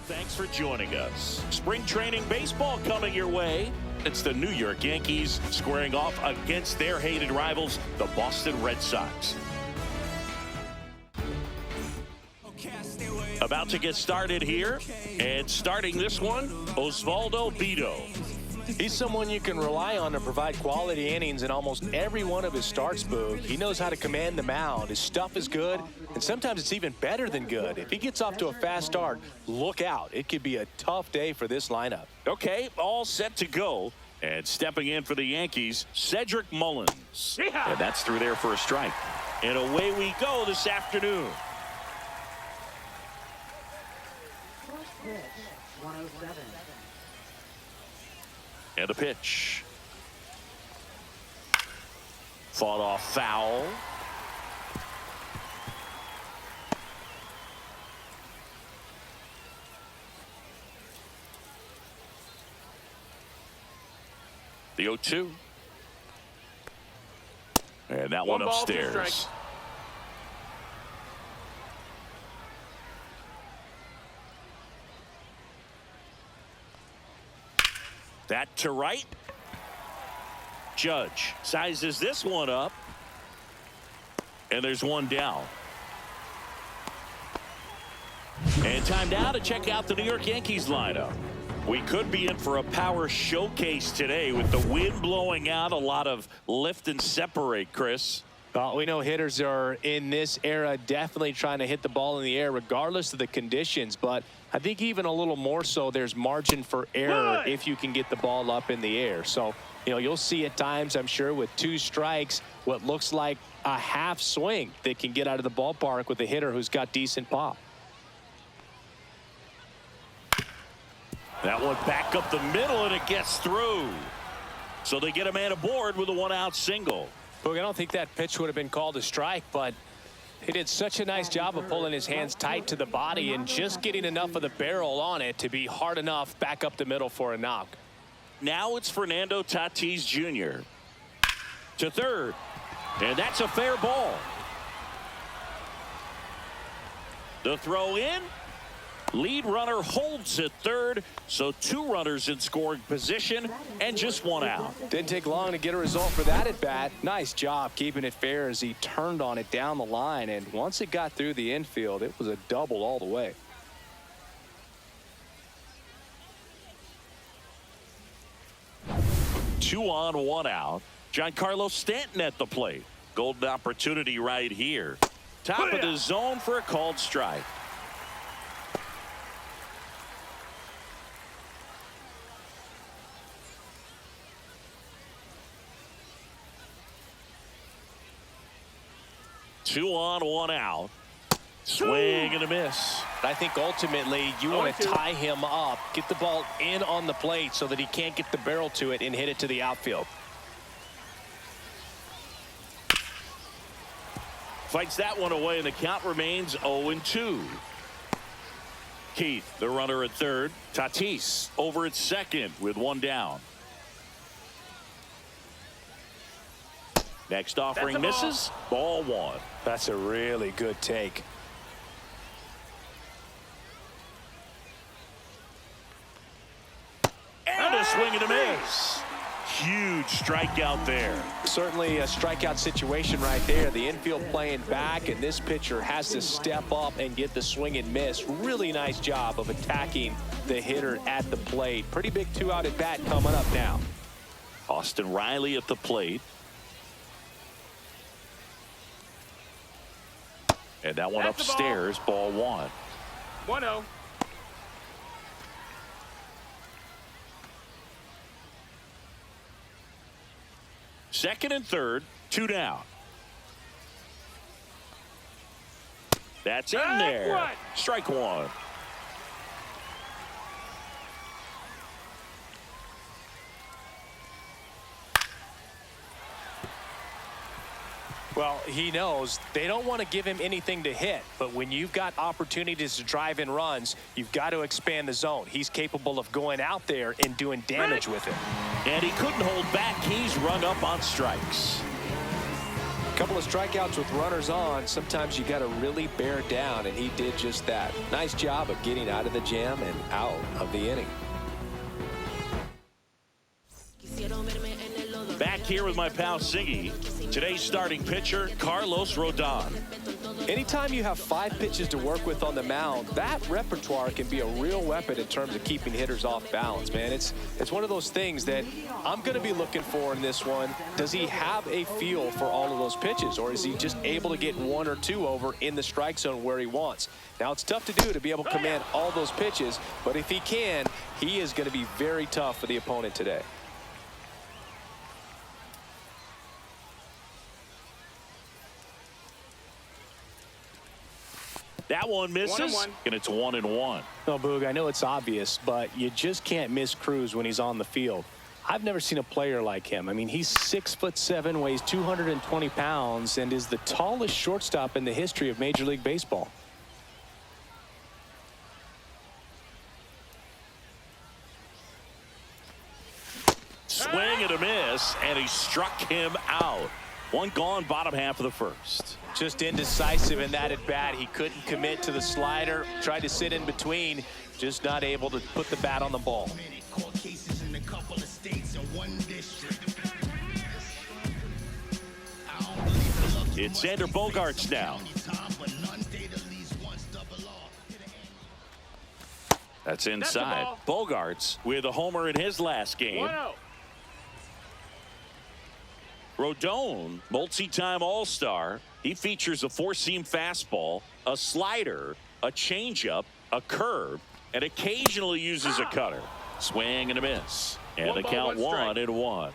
Thanks for joining us. Spring training baseball coming your way. It's the New York Yankees squaring off against their hated rivals, the Boston Red Sox. About to get started here, and starting this one, Osvaldo Bido. He's someone you can rely on to provide quality innings in almost every one of his starts, Boog. He knows how to command the mound. His stuff is good, and sometimes it's even better than good. If he gets off to a fast start, look out. It could be a tough day for this lineup. Okay, all set to go. And stepping in for the Yankees, Cedric Mullins. Yeah. And that's through there for a strike. And away we go this afternoon. First pitch, 107. And the pitch. Fought off foul. The 0-2. And that one upstairs. That to right. Judge sizes this one up. And there's one down. And time now to check out the New York Yankees lineup. We could be in for a power showcase today with the wind blowing out, a lot of lift and separate, Chris. Well, we know hitters are in this era definitely trying to hit the ball in the air regardless of the conditions, but I think even a little more so there's margin for error if you can get the ball up in the air. So, you know, you'll see at times, I'm sure, with 2 strikes, what looks like a half swing that can get out of the ballpark with a hitter who's got decent pop. That one back up the middle, and it gets through. So they get a man aboard with a 1-out single. Look, I don't think that pitch would have been called a strike, but he did such a nice job of pulling his hands tight to the body and just getting enough of the barrel on it to be hard enough back up the middle for a knock. Now it's Fernando Tatis Jr. to third, and that's a fair ball. The throw in. Lead runner holds at third, so 2 runners in scoring position and just 1 out. Didn't take long to get a result for that at bat. Nice job keeping it fair as he turned on it down the line, and once it got through the infield, it was a double all the way. Two on, 1 out. Giancarlo Stanton at the plate. Golden opportunity right here. Top of the zone for a called strike. Two on, 1 out. Swing and a miss. I think ultimately you want to tie him up, get the ball in on the plate so that he can't get the barrel to it and hit it to the outfield. Fights that one away, and the count remains 0-2. Keith, the runner at third. Tatis over at second with 1 down. Next offering misses. Ball 1. That's a really good take. And a swing and a miss. Huge strikeout there. Certainly a strikeout situation right there. The infield playing back, and this pitcher has to step up and get the swing and miss. Really nice job of attacking the hitter at the plate. Pretty big 2-out at bat coming up now. Austin Riley at the plate. And that one upstairs, ball 1. 1-0. Second and third, 2 down. That's in there. Strike 1. Well, he knows they don't want to give him anything to hit, but when you've got opportunities to drive in runs, you've got to expand the zone. He's capable of going out there and doing damage with it. And he couldn't hold back. He's rung up on strikes. Couple of strikeouts with runners on. Sometimes you got to really bear down, and he did just that. Nice job of getting out of the jam and out of the inning. Back here with my pal Siggy. Today's starting pitcher, Carlos Rodon. Anytime you have 5 pitches to work with on the mound, that repertoire can be a real weapon in terms of keeping hitters off balance, man. It's one of those things that I'm going to be looking for in this one. Does he have a feel for all of those pitches, or is he just able to get 1 or 2 over in the strike zone where he wants? Now, it's tough to do to be able to command all those pitches, but if he can, he is going to be very tough for the opponent today. That one misses, 1-1. and it's 1-1. No, Boog, I know it's obvious, but you just can't miss Cruz when he's on the field. I've never seen a player like him. I mean, he's 6'7", weighs 220 pounds, and is the tallest shortstop in the history of Major League Baseball. Swing and a miss, and he struck him out. One gone, bottom half of the first. Just indecisive in that at bat. He couldn't commit to the slider. Tried to sit in between. Just not able to put the bat on the ball. It's Xander Bogaerts now. That's inside. Bogaerts with a homer in his last game. 1-0. Rodon, multi-time All-Star. He features a four-seam fastball, a slider, a changeup, a curve, and occasionally uses a cutter. Swing and a miss. And the count 1-1.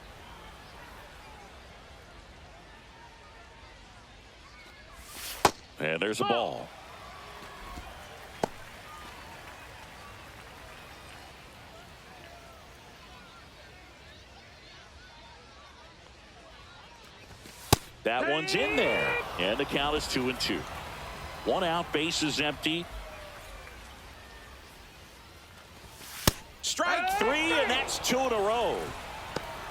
And there's a ball. That one's in there, and the count is 2-2. 1 out, bases empty. Strike 3, and that's 2 in a row.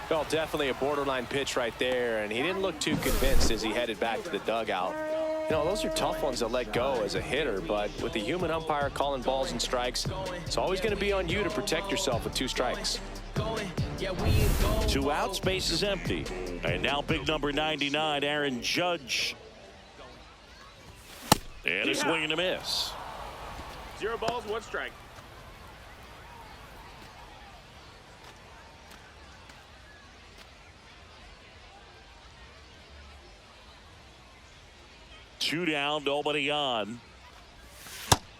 Well, definitely a borderline pitch right there, and he didn't look too convinced as he headed back to the dugout. You know, those are tough ones to let go as a hitter, but with the human umpire calling balls and strikes, it's always going to be on you to protect yourself with 2 strikes. 2 outs, bases empty. And now big number 99, Aaron Judge. And a swing and a miss. 0 balls, 1 strike. Two down, nobody on.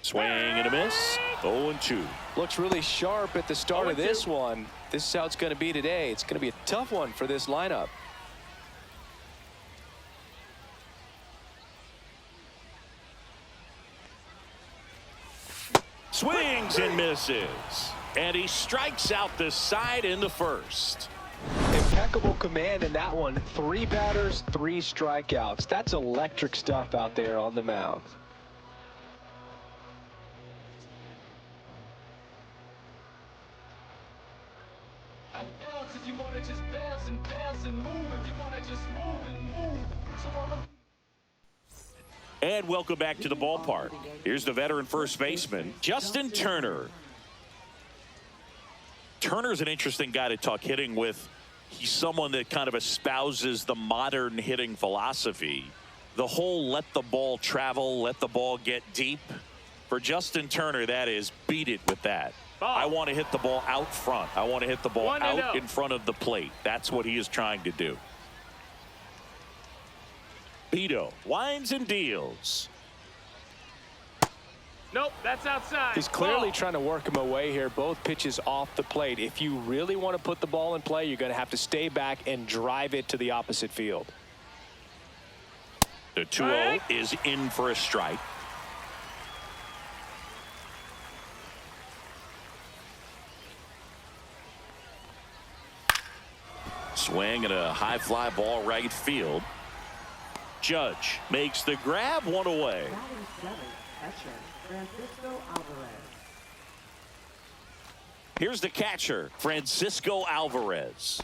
Swing and a miss. 0-2. Looks really sharp at the start of this one. This is how it's going to be today. It's going to be a tough one for this lineup. Swings and misses. And he strikes out the side in the first. Impeccable command in that one. 3 batters, 3 strikeouts. That's electric stuff out there on the mound. If you want to just bounce and move, if you want to just move and move. And welcome back to the ballpark. Here's the veteran first baseman, Justin Turner. Turner's an interesting guy to talk hitting with. He's someone that kind of espouses the modern hitting philosophy. The whole let the ball travel, let the ball get deep. For Justin Turner, that is beat it with that. I want to hit the ball out front. I want to hit the ball out in front of the plate. That's what he is trying to do. Beto winds and deals. Nope, that's outside. He's clearly trying to work him away here. Both pitches off the plate. If you really want to put the ball in play, you're going to have to stay back and drive it to the opposite field. The 2-0 is in for a strike. Swing and a high fly ball right field. Judge makes the grab, 1 away. Batting 7th, catcher, Francisco Alvarez. Here's the catcher, Francisco Alvarez.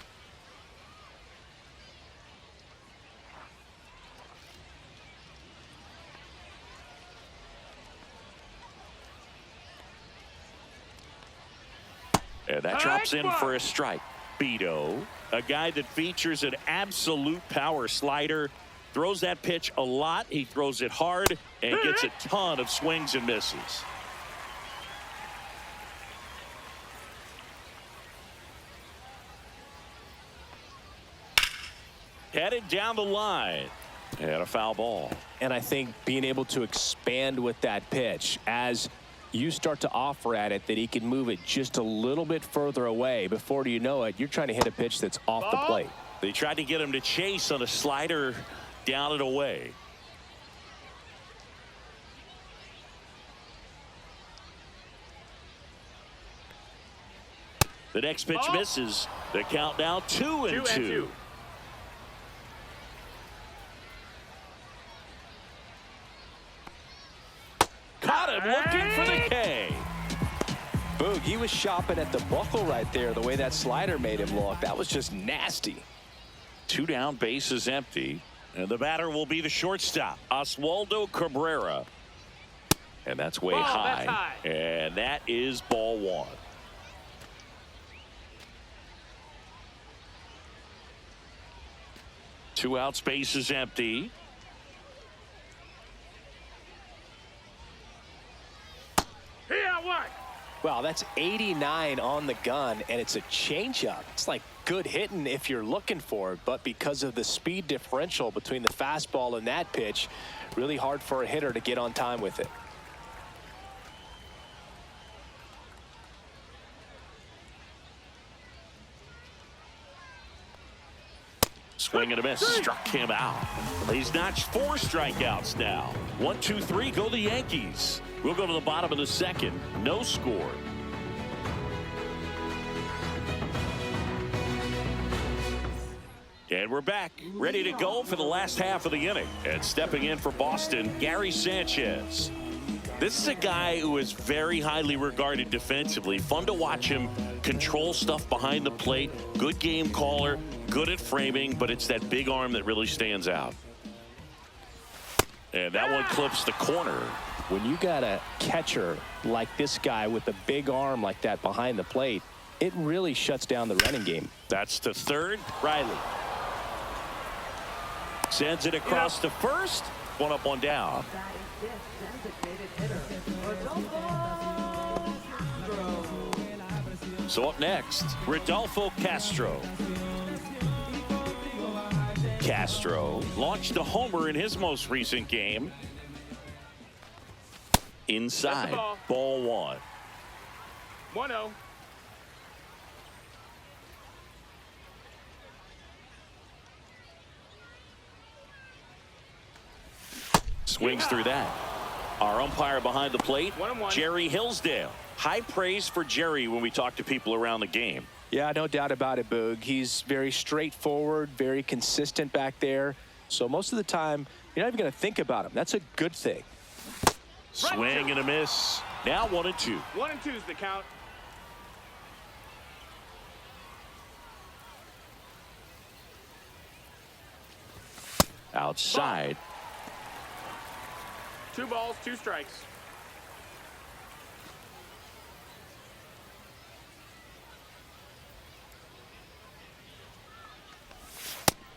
And that drops in for a strike. Beto, a guy that features an absolute power slider, throws that pitch a lot. He throws it hard and gets a ton of swings and misses. Headed down the line. And a foul ball. And I think being able to expand with that pitch as you start to offer at it that he can move it just a little bit further away. Before you know it, you're trying to hit a pitch that's off the plate. They tried to get him to chase on a slider down and away. The next pitch misses. The count now 2-2. Caught him looking for the K. Boog, he was shopping at the buckle right there, the way that slider made him look. That was just nasty. 2 down, bases empty. And the batter will be the shortstop, Oswaldo Cabrera. And that's way high. That's high. And that is ball 1. Two outs, bases empty. Wow, that's 89 on the gun, and it's a changeup. It's like good hitting if you're looking for it, but because of the speed differential between the fastball and that pitch, really hard for a hitter to get on time with it. Swing and a miss. Struck him out. He's notched 4 strikeouts now. 1, 2, 3. Go the Yankees. We'll go to the bottom of the second. No score. And we're back, ready to go for the last half of the inning. And stepping in for Boston, Gary Sanchez. This is a guy who is very highly regarded defensively. Fun to watch him control stuff behind the plate. Good game caller, good at framing, but it's that big arm that really stands out. And that one clips the corner. When you got a catcher like this guy with a big arm like that behind the plate, it really shuts down the running game. That's to third. Riley sends it across to first. 1 up, 1 down. So up next, Rodolfo Castro. Castro launched a homer in his most recent game. Inside, ball 1. 1-0. Swings through that. Our umpire behind the plate, 1-1. Jerry Hillsdale. High praise for Jerry when we talk to people around the game. Yeah, no doubt about it, Boog. He's very straightforward, very consistent back there. So most of the time, you're not even going to think about him. That's a good thing. Swing and a miss. Now 1-2. 1-2 is the count. Outside. 2 balls, 2 strikes.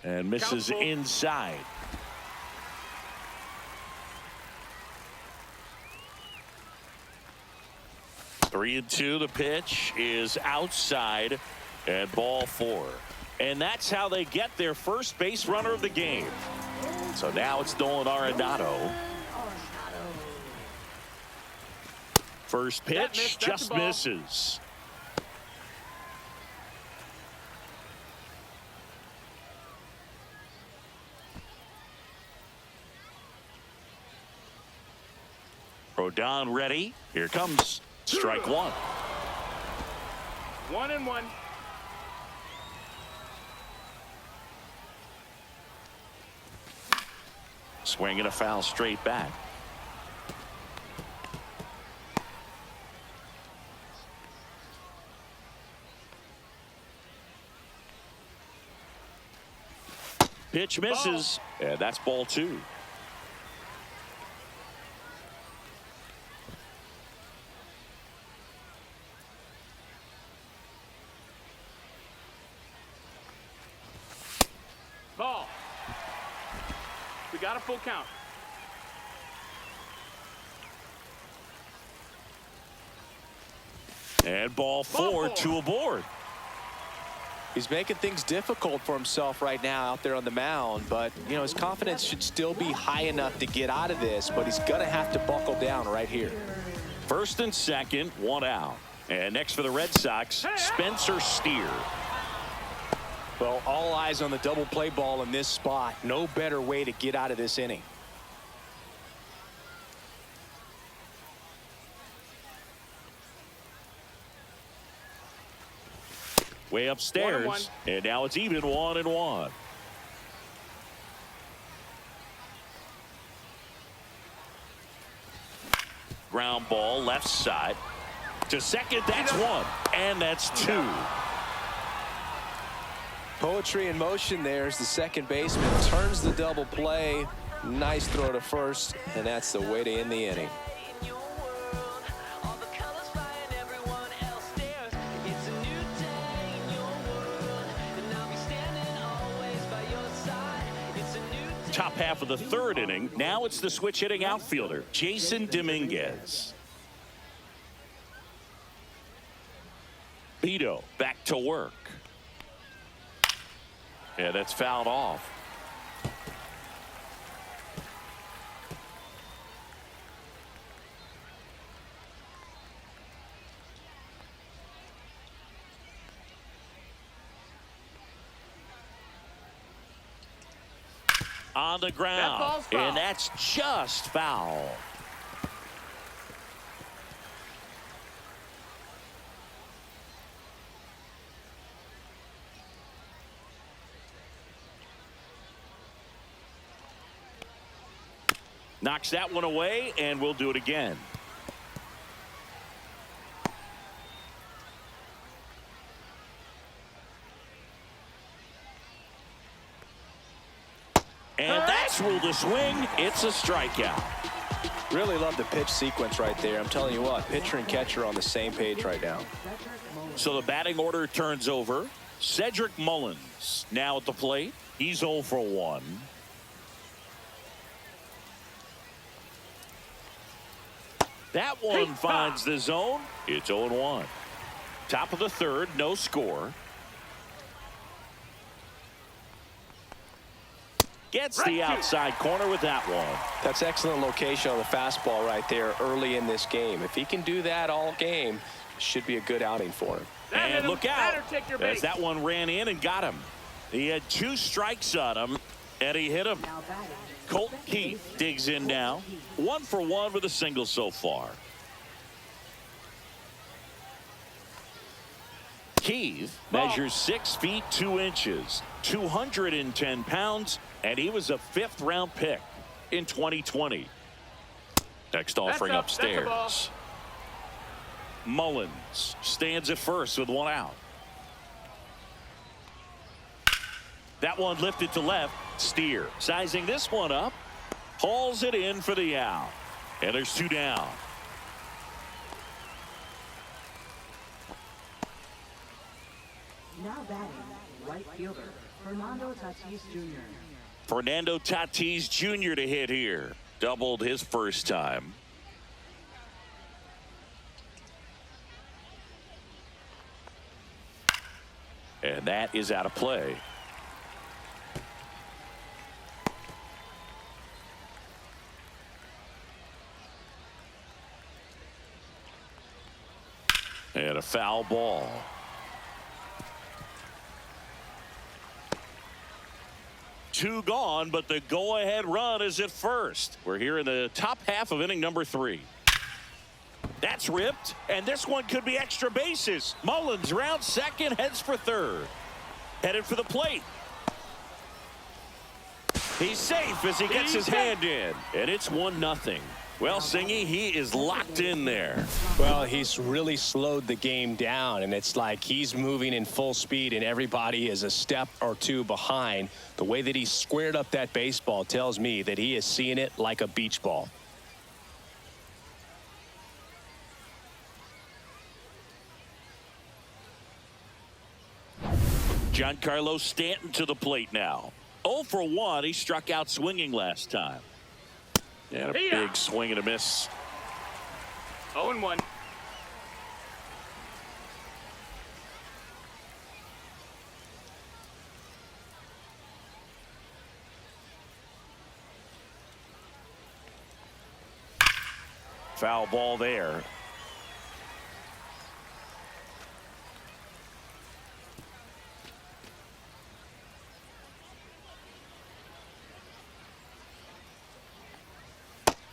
And misses inside. Three and 2. The pitch is outside and ball 4. And that's how they get their first base runner of the game. So now it's Nolan Arenado. First pitch just misses. Rodon ready. Here comes strike 1. 1-1. Swing and a foul straight back. Pitch misses. And that's ball 2. got a full count. And ball four, 2 aboard. He's making things difficult for himself right now out there on the mound, but you know his confidence should still be high enough to get out of this, but he's gonna have to buckle down right here. First and second, 1 out. And next for the Red Sox, Spencer Steer. Well, all eyes on the double play ball in this spot. No better way to get out of this inning. Way upstairs, 1-1. and now it's even 1-1. Ground ball left side to second. That's 1, and that's 2. Poetry in motion there as the second baseman turns the double play. Nice throw to first, and that's the way to end the inning. Top half of the third inning. Now it's the switch hitting outfielder, Jason Dominguez. Beto back to work. Yeah, that's fouled off. On the ground, and that's just foul. Knocks that one away, and we'll do it again. And that's ruled a swing. It's a strikeout. Really love the pitch sequence right there. I'm telling you what, pitcher and catcher on the same page right now. So the batting order turns over. Cedric Mullins now at the plate. He's 0 for 1. That one finds the zone. It's 0-1. Top of the third, no score. Gets the outside corner with that one. That's excellent location on the fastball right there early in this game. If he can do that all game, should be a good outing for him. And look out, as that one ran in and got him. He had 2 strikes on him, and he hit him. Colt Keith digs in now. 1 for 1 with a single so far. Keith measures 6 feet 2 inches, 210 pounds, and he was a 5th round pick in 2020. Next offering upstairs. Mullins stands at first with 1 out. That one lifted to left. Steer sizing this one up, hauls it in for the out, and there's 2 down. Now batting, right fielder, Fernando Tatis Jr. Fernando Tatis Jr. to hit here. Doubled his first time. And that is out of play. And a foul ball. Two gone, but the go-ahead run is at first. We're here in the top half of inning number 3. That's ripped, and this one could be extra bases. Mullins rounds second, heads for third. Headed for the plate. He's safe as he gets his hand in, and it's 1-0. Well, Singy, he is locked in there. Well, he's really slowed the game down, and it's like he's moving in full speed, and everybody is a step or 2 behind. The way that he squared up that baseball tells me that he is seeing it like a beach ball. Giancarlo Stanton to the plate now. 0 for 1. He struck out swinging last time. And a big swing and a miss. 0-1. Foul ball there.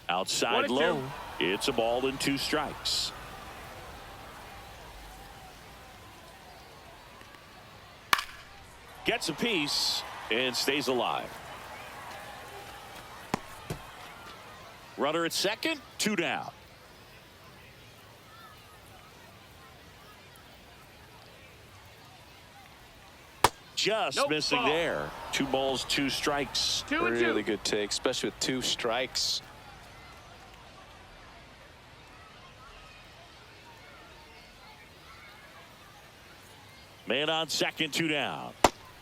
Outside low. It's a ball and 2 strikes. Gets a piece and stays alive. Runner at second, 2 down. Just missing there. 2 balls, 2 strikes. 2-2. Really good take, especially with 2 strikes. Man on second, 2 down.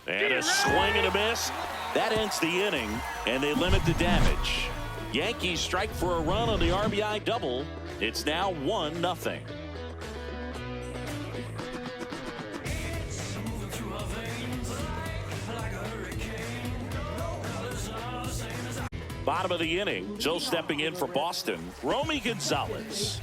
And a swing and a miss. That ends the inning, and they limit the damage. Yankees strike for a run on the RBI double. It's now 1-0. Bottom of the inning, Joe stepping in for Boston, Romy Gonzalez.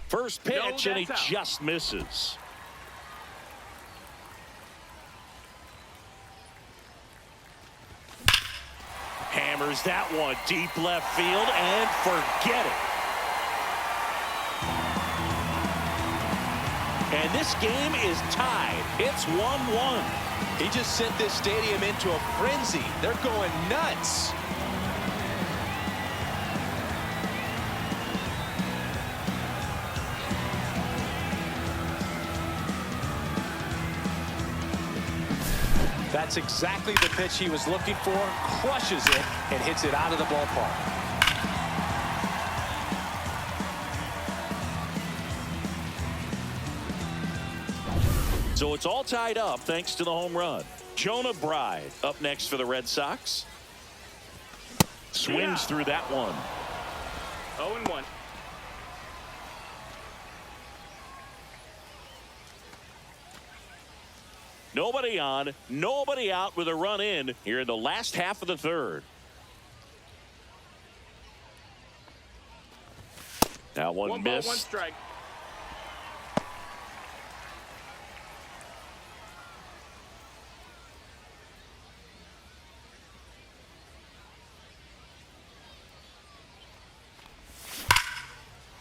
First pitch, and he just misses. Hammers that one deep left field and forget it. And this game is tied. It's 1-1. He just sent this stadium into a frenzy. They're going nuts. That's exactly the pitch he was looking for. Crushes it and hits it out of the ballpark. So it's all tied up thanks to the home run. Jonah Bride up next for the Red Sox. Swings through that one. 0-1. Nobody on, nobody out with a run in here in the last half of the third. Now one miss. Ball, 1 strike.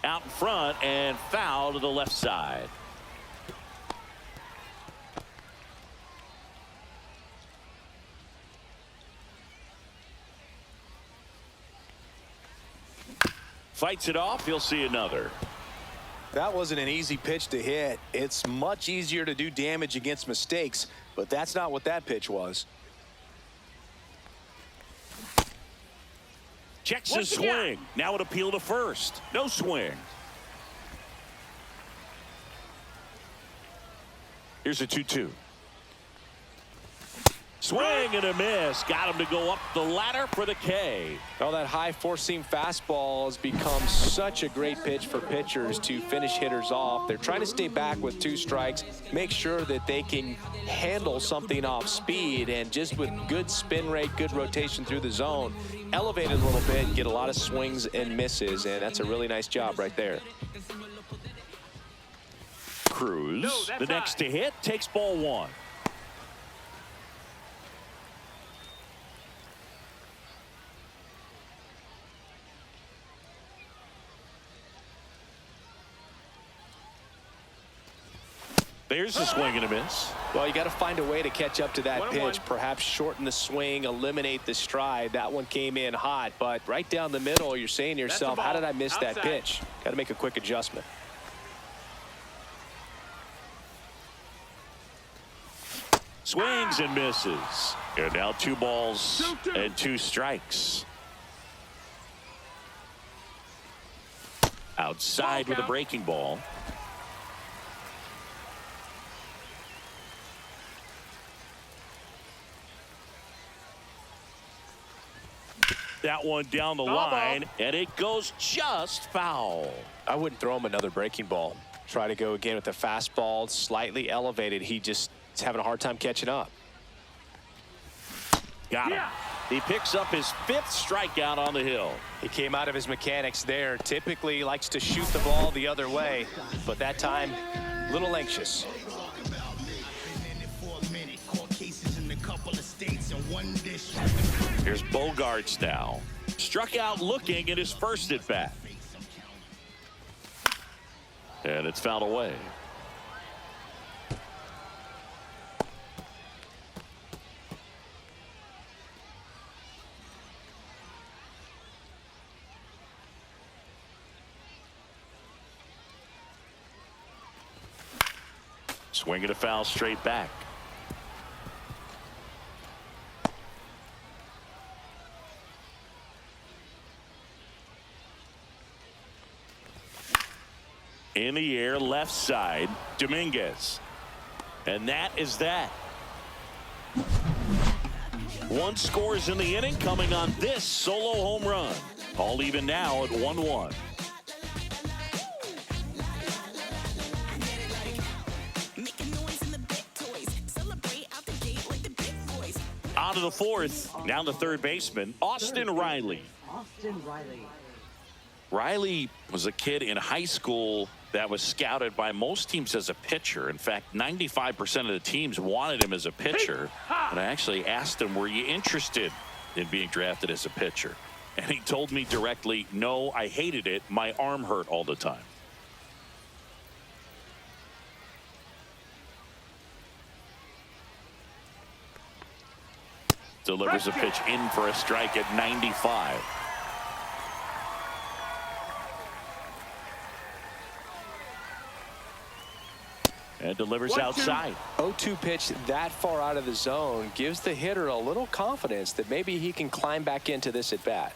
Out in front and foul to the left side. Fights it off. He'll see another. That wasn't an easy pitch to hit. It's much easier to do damage against mistakes, but that's not what that pitch was. Checks his swing. Now an appeal to first. No swing. Here's a 2-2. Swing and a miss. Got him to go up the ladder for the K. Oh, that high four-seam fastball has become such a great pitch for pitchers to finish hitters off. They're trying to stay back with 2 strikes, make sure that they can handle something off speed, and just with good spin rate, good rotation through the zone, elevate it a little bit, get a lot of swings and misses, and that's a really nice job right there. Cruz, the next to hit, takes ball 1. There's a swing and a miss. Well, you got to find a way to catch up to that 1-1. pitch. Perhaps shorten the swing, eliminate the stride. That one came in hot, but right down the middle, you're saying to yourself, how did I miss that pitch? Got to make a quick adjustment. Swings and misses. And now 2 balls and 2 strikes. Outside with a breaking ball. That one down the line, and it goes just foul. I wouldn't throw him another breaking ball. Try to go again with the fastball, slightly elevated. He just is having a hard time catching up. Got him. He picks up his 5th strikeout on the hill. He came out of his mechanics there. Typically likes to shoot the ball the other way, but that time, a little anxious. Here's Bogarts now. Struck out looking at his first at bat. And it's fouled away. Swinging a foul straight back. In the air, left side, Dominguez. And that is that. 1 scores in the inning, coming on this solo home run. All even now at 1-1. Out of the 4th, now the 3rd baseman, Austin Riley. Austin Riley. Riley was a kid in high school that was scouted by most teams as a pitcher. In fact, 95% of the teams wanted him as a pitcher. And I actually asked him, were you interested in being drafted as a pitcher? And he told me directly, no, I hated it. My arm hurt all the time. Delivers a pitch in for a strike at 95. And delivers outside. 0-2 pitch that far out of the zone gives the hitter a little confidence that maybe he can climb back into this at bat.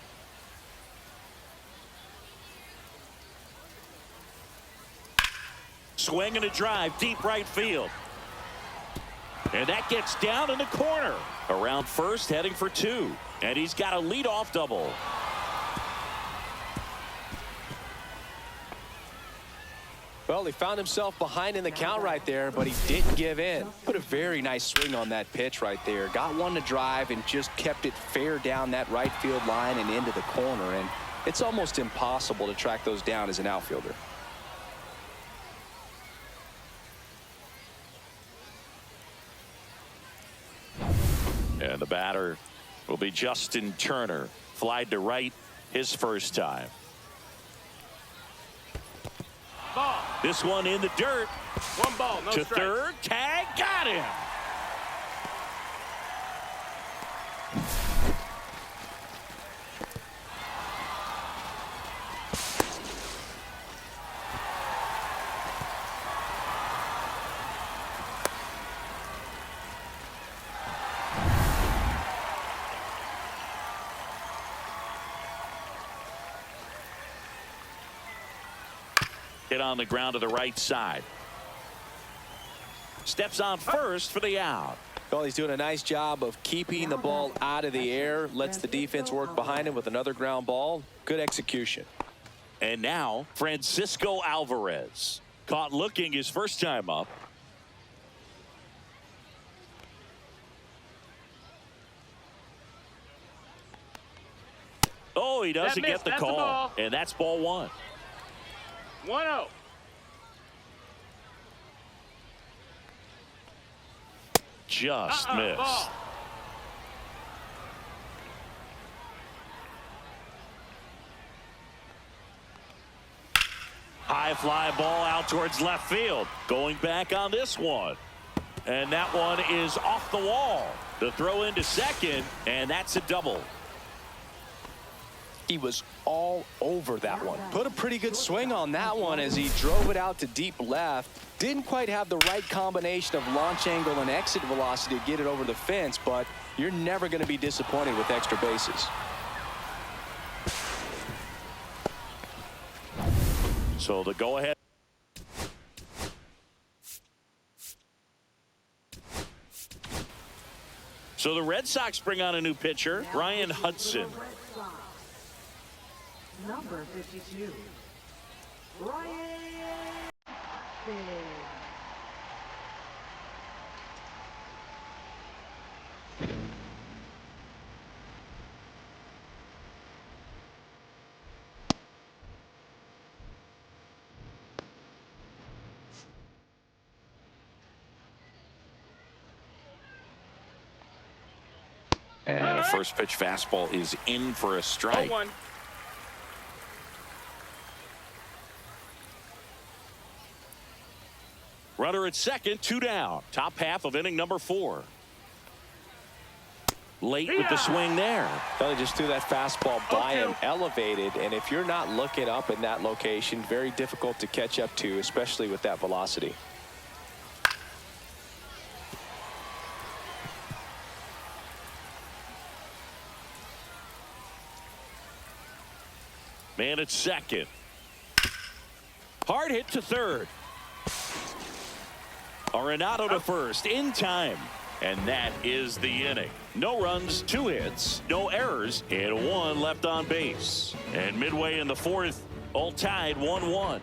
Swing and a drive, deep right field. And that gets down in the corner. Around first, heading for 2. And he's got a leadoff double. Well, he found himself behind in the count right there, but he didn't give in. Put a very nice swing on that pitch right there. Got one to drive and just kept it fair down that right field line and into the corner. And it's almost impossible to track those down as an outfielder. And the batter will be Justin Turner. Flied to right his first time. Ball. This one in the dirt. 1 ball, no To strike. third, tag, got him. Hit on the ground to the right side. Steps on first for the out. Well, he's doing a nice job of keeping the ball out of the air. Lets the defense work behind him with another ground ball. Good execution. And now Francisco Alvarez. Caught looking his first time up. Oh, he doesn't get the That's a call. ball. And that's ball 1. 1-0. Just missed. Ball. High fly ball out towards left field. Going back on this one. And that one is off the wall. The throw into second, and that's a double. He was all over that one. Put a pretty good swing on that one as he drove it out to deep left. Didn't quite have the right combination of launch angle and exit velocity to get it over the fence, but you're never going to be disappointed with extra bases. So the go-ahead. So the Red Sox bring on a new pitcher, Ryan Hudson. Number 52, Ryan Hudson. And the first pitch fastball is in for a strike. 0-1. Runner at second, 2 down. Top half of inning number 4. Late with the swing there. Well, he just threw that fastball by him, elevated, and if you're not looking up in that location, very difficult to catch up to, especially with that velocity. Man at second. Hard hit to third. Arenado to first in time. And that is the inning. No runs, 2 hits, no errors, and 1 left on base. And midway in the 4th, all tied 1-1.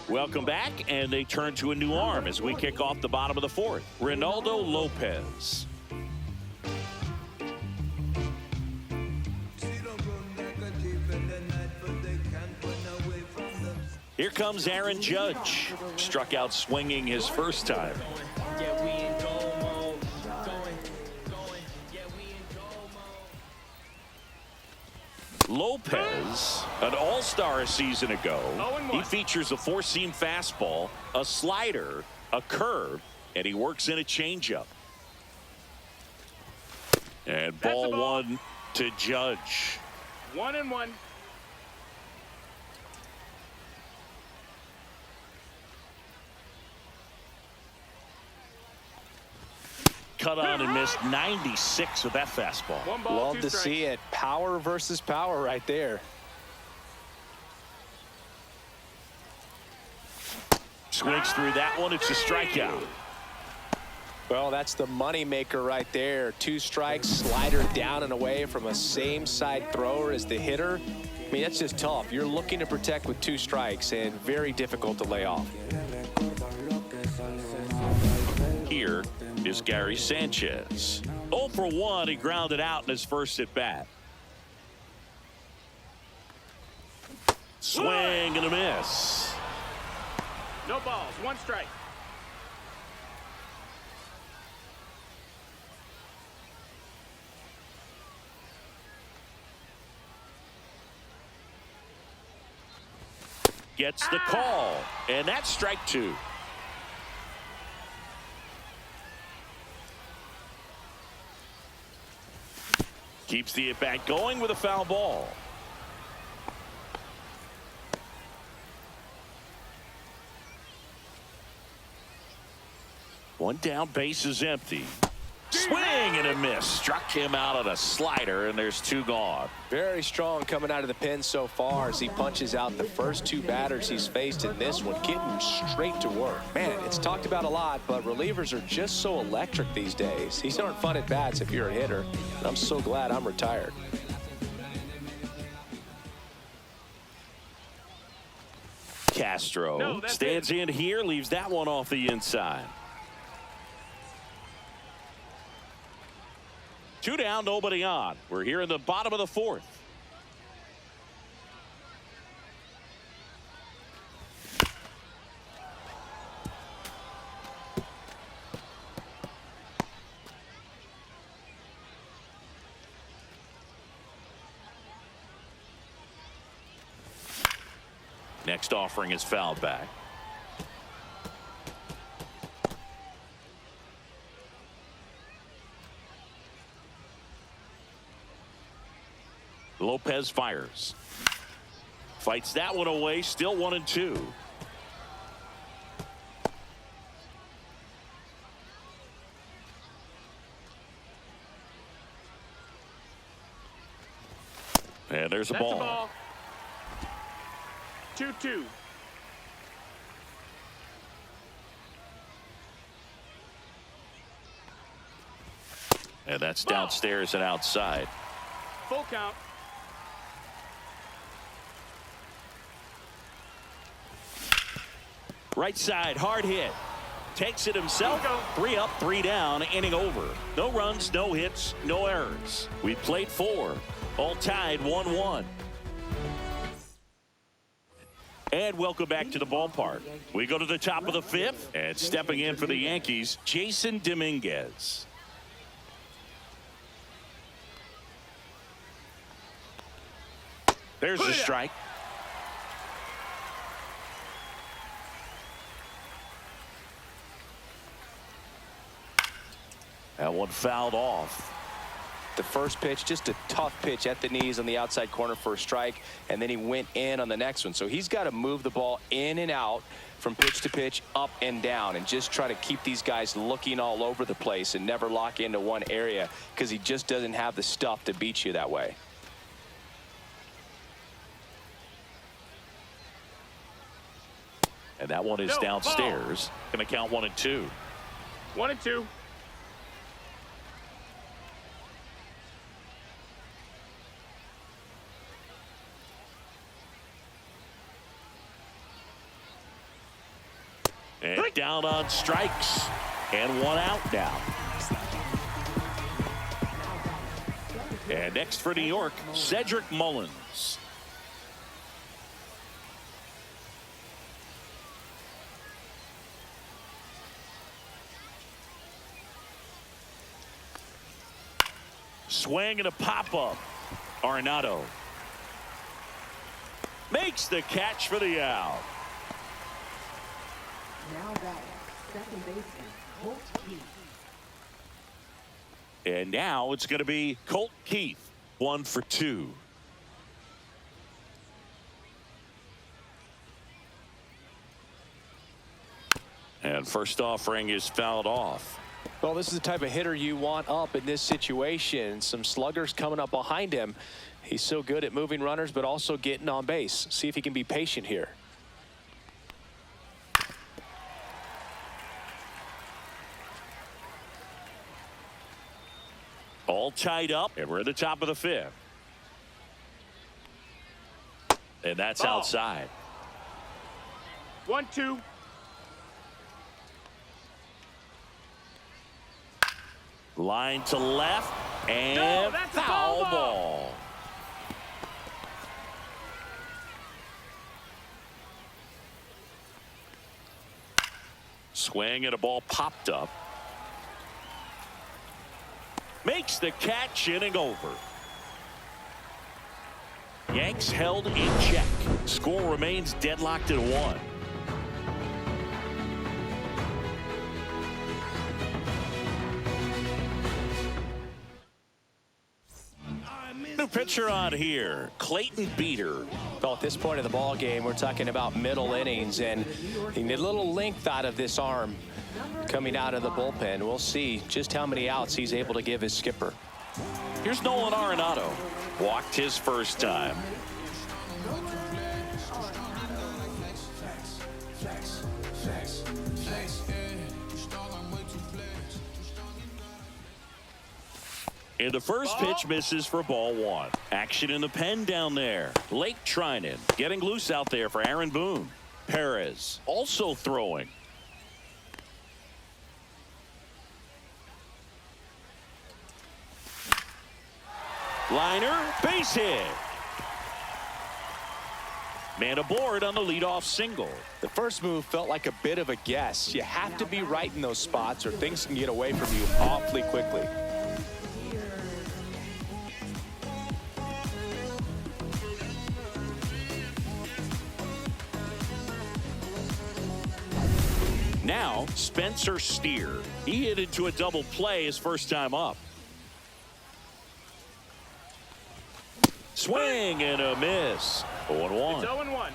Welcome back, and they turn to a new arm as we kick off the bottom of the 4th. Ronaldo Lopez. Here comes Aaron Judge. Struck out swinging his first time. Lopez, an all-star a season ago. He features a 4-seam fastball, a slider, a curve, and he works in a changeup. And ball 1 to Judge. 1-1. Cut on and missed 96 with that fastball. 1 ball, Love to see it. Power versus power right there. Swings through that one. It's a strikeout. Well, that's the money maker right there. 2 strikes, slider down and away from a same side thrower as the hitter. I mean, that's just tough. You're looking to protect with 2 strikes and very difficult to lay off. Here is Gary Sanchez. 0 for 1. He grounded out in his first at bat. Swing and a miss. No balls, 1 strike. Gets the call, and that's strike 2. Keeps the at-bat going with a foul ball. One down, base is empty. Swing and a miss. Struck him out on a slider, and there's 2 gone. Very strong coming out of the pen so far as he punches out the first 2 batters he's faced in this one, getting straight to work. Man, it's talked about a lot, but relievers are just so electric these days. These aren't fun at bats if you're a hitter. And I'm so glad I'm retired. Castro stands in here, leaves that one off the inside. 2 down, nobody on. We're here in the bottom of the 4th. Next offering is fouled back. Lopez fires. Fights that one away. Still 1-2. And there's a That's ball. a ball. 2-2. And that's Ball. downstairs and outside. Full count. Right side, hard hit. Takes it himself. 3 up, 3 down, inning over. No runs, no hits, no errors. We played 4. All tied 1-1. And welcome back to the ballpark. We go to the top of the 5th, and stepping in for the Yankees, Jason Dominguez. There's the strike. That one fouled off. The first pitch, just a tough pitch at the knees on the outside corner for a strike, and then he went in on the next one. So he's got to move the ball in and out from pitch to pitch, up and down, and just try to keep these guys looking all over the place and never lock into one area, because he just doesn't have the stuff to beat you that way. And that one is downstairs. Going to count 1-2. 1-2. And down on strikes. And 1 out now. And next for New York, Cedric Mullins. Swing and a pop-up. Arenado makes the catch for the out. Now batting, second baseman, Colt Keith. And now it's going to be Colt Keith, 1 for 2. And first offering is fouled off. Well, this is the type of hitter you want up in this situation. Some sluggers coming up behind him. He's so good at moving runners, but also getting on base. See if he can be patient here. All tied up, and we're at the top of the 5th. And that's Ball. outside. 1-2. Line to left, and No, that's a foul foul ball. Swing and a ball popped up. Makes the catch, inning over. Yanks held in check. Score remains deadlocked at 1. New pitcher on here, Clayton Beeter. Well, at this point of the ball game, we're talking about middle innings, and he need a little length out of this arm coming out of the bullpen. We'll see just how many outs he's able to give his skipper. Here's Nolan Arenado. Walked his first time. And the first pitch misses for ball 1. Action in the pen down there. Blake Trinan getting loose out there for Aaron Boone. Perez also throwing. Liner, base hit. Man aboard on the leadoff single. The first move felt like a bit of a guess. You have to be right in those spots, or things can get away from you awfully quickly. Now, Spencer Steer. He hit into a double play his first time up. Swing and a miss. 0-1. It's 0-1.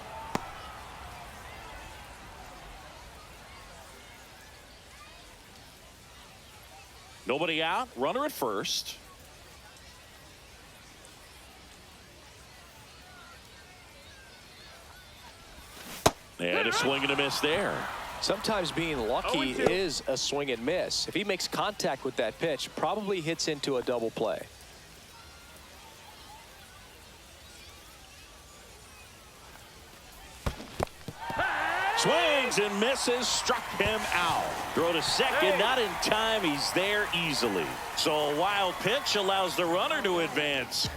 Nobody out. Runner at first. And a swing and a miss there. Sometimes being lucky is a swing and miss. If he makes contact with that pitch, probably hits into a double play. Swings and misses, struck him out. Throw to second, not in time. He's there easily. So a wild pitch allows the runner to advance.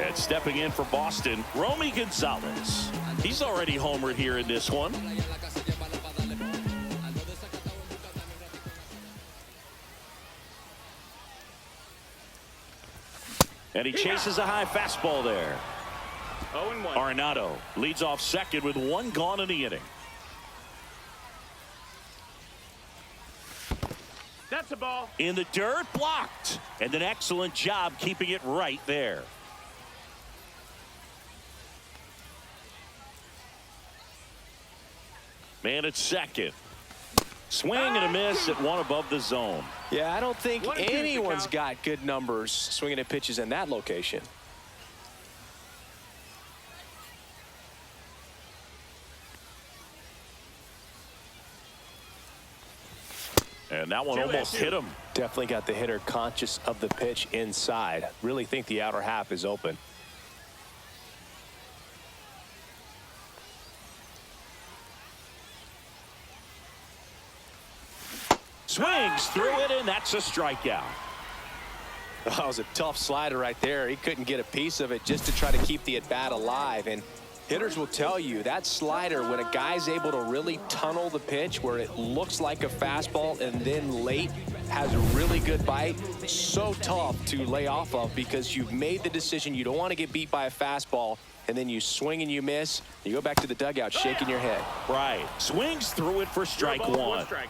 And stepping in for Boston, Romy Gonzalez. He's already homered here in this one. And he chases a high fastball there. 0-1. Arenado leads off second with one gone in the inning. That's a ball. In the dirt, blocked. And an excellent job keeping it right there. Man at second. Swing and a miss at one above the zone. Yeah, I don't think 1-2 is the anyone's count. got good numbers swinging at pitches in that location. And that one almost hit him. Definitely got the hitter conscious of the pitch inside. Really think the outer half is open. Swings through it, and that's a strikeout. That was a tough slider right there. He couldn't get a piece of it just to try to keep the at-bat alive. And hitters will tell you that slider, when a guy's able to really tunnel the pitch where it looks like a fastball and then late has a really good bite, so tough to lay off of because you've made the decision you don't want to get beat by a fastball, and then you swing and you miss. You go back to the dugout shaking your head. Right. Swings through it for strike one. Strike.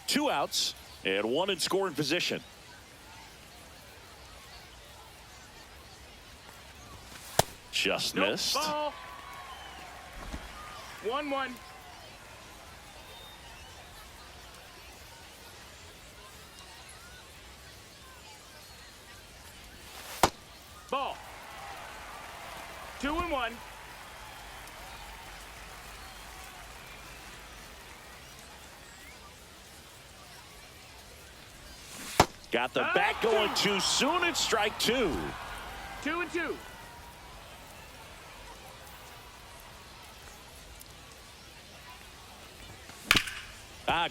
Two outs and one in scoring position. Just missed. Ball. 1-1. Ball. 2-1. Got the bat going too soon. It's strike two. 2-2.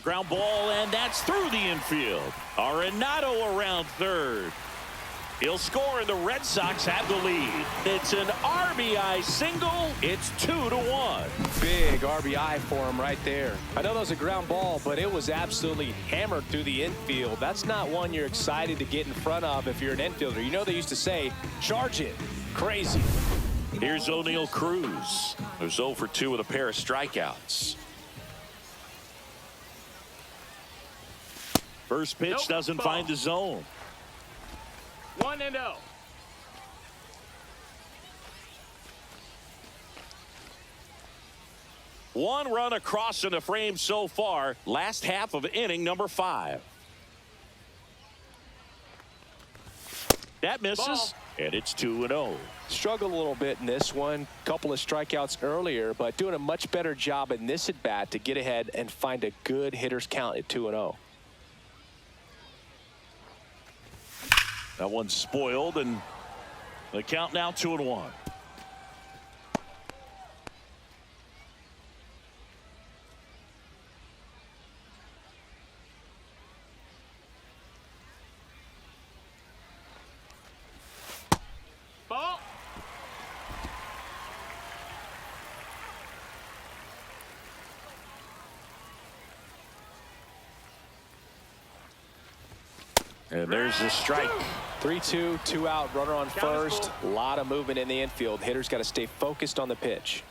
Ground ball, and that's through the infield. Arenado around third. He'll score, and the Red Sox have the lead. It's an RBI single. It's 2-1. Big RBI for him right there. I know that was a ground ball, but it was absolutely hammered through the infield. That's not one you're excited to get in front of if you're an infielder. You know they used to say, charge it. Crazy. Here's O'Neal Cruz, who's 0 for 2 with a pair of strikeouts. First pitch doesn't find the zone. 1-0. One run across in the frame so far. Last half of inning number 5. That misses, Ball. and it's 2-0. Struggled a little bit in this one. Couple of strikeouts earlier, but doing a much better job in this at bat to get ahead and find a good hitter's count at 2-0. That one's spoiled, and the count now 2-1. Ball. And there's the strike. 3-2, 2 out, runner on first. A lot of movement in the infield. Hitter's got to stay focused on the pitch.